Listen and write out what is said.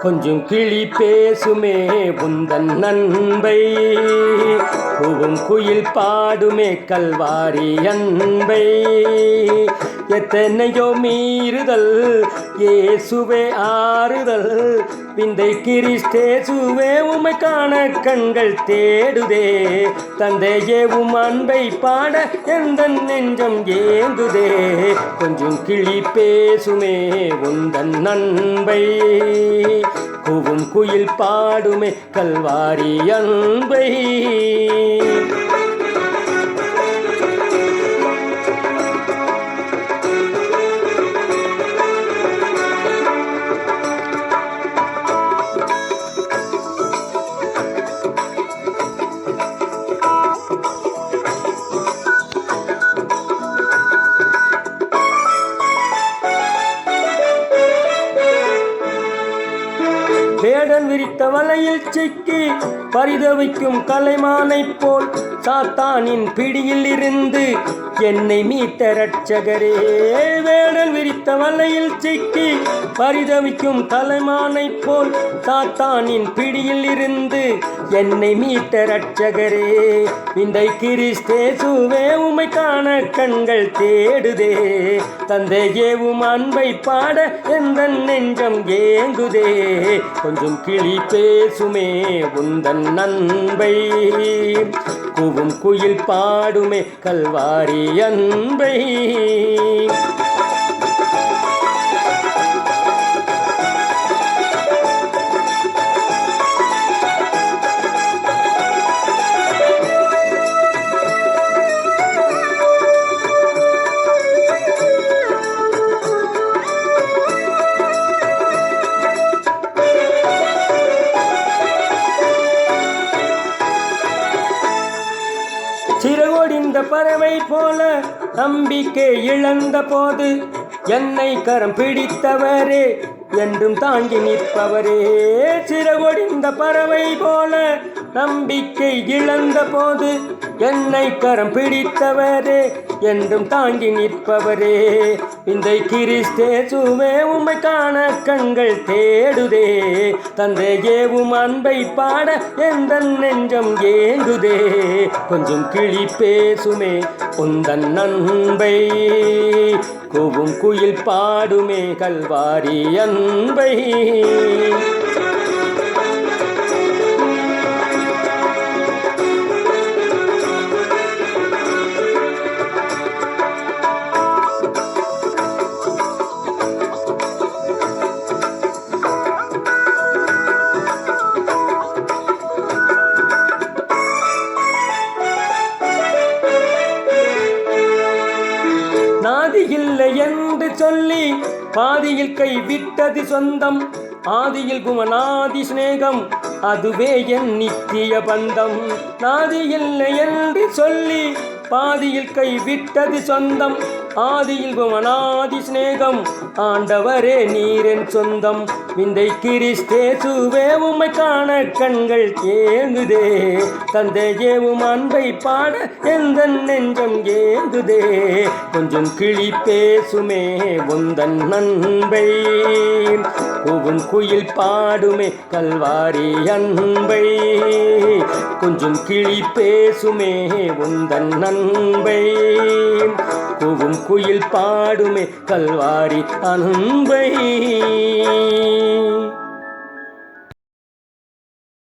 கொஞ்சம் கிளி பேசுமே உந்தன் அன்பை, கூவும் குயில் பாடுமே கல்வாரி அன்பை. எத்தனையோ மீறுதல் இயேசுவே ஆறுதல், விந்தை கிறிஸ்தேசுவே உமை காண கண்கள் தேடுதே. தந்தையே உம் அன்பை பாட எந்தன் நெஞ்சம் ஏங்குதே. கொஞ்சம் கிளி பேசுமே உந்தன் அன்பை, கூவும் குயில் பாடுமே கல்வாரி அன்பை. வேடன் விரித்த வலையில் சிக்கி பரிதவிக்கும் கலைமானைப் போல் சாத்தானின் பிடியில் இருந்து என்னை மீட்ட இரட்சகரே. வேடன் விரித்த வலையில் சிக்கி பரிதவிக்கும் கலைமானைப் போல் சாத்தானின் பிடியில் இருந்து என்னை மீட்ட இரட்சகரே. விந்தை கிறிஸ்தேசுவே உமை காண கண்கள் தேடுதே. தந்தையே உம் அன்பை பாட எந்தன் நெஞ்சம் ஏங்குதே. கொஞ்சம் கிளி பேசுமே உந்தன் அன்பை, கூவும் குயில் பாடுமே கல்வாரி அன்பை. சிறகொடிந்த பறவை போல நம்பிக்கை இழந்த போது என்னை கரம் பிடித்தவரே என்றும் தாங்கி நிற்பவரே. சிறகொடிந்த பறவை போல நம்பிக்கை இழந்த போது என்னை கரம் பிடித்தவரே என்றும் தாங்கி நிற்பவரே. இந்த கிறிஸ்தேசுவே உம்மை காண கண்கள் தேடுதே. தந்தையே உம் அன்பை பாட எந்தன் நெஞ்சம் ஏங்குதே. கொஞ்சம் கிளி பேசுமே உந்தன் அன்பை, கூவும் குயில் பாடுமே கல்வாரி அன்பை. நாதி இல்லை என்று சொல்லி பாதியில் கை விட்டது சொந்தம், ஆதியில் குமநாதி சிநேகம் அதுவே என் நித்திய பந்தம். நாதி இல்லை என்று சொல்லி பாதியில் கை விட்டது சொந்தம், ஆதியில் குமநாதி சிநேகம் ஆண்டவரே நீரென் சொந்தம். விந்தை கிறிஸ்தேசுவே உம்மை காண கண்கள் ஏங்குதே. தந்தையே உம் அன்பை பாட எந்தன் நெஞ்சம் ஏங்குதே. கொஞ்சம் கிளி பேசுமே உந்தன் அன்பை, கூவும் குயில் பாடுமே கல்வாரி அன்பை. கொஞ்சம் கிளி பேசுமே உந்தன் அன்பை, கூவும் குயில் பாடுமே கல்வாரி அன்பை.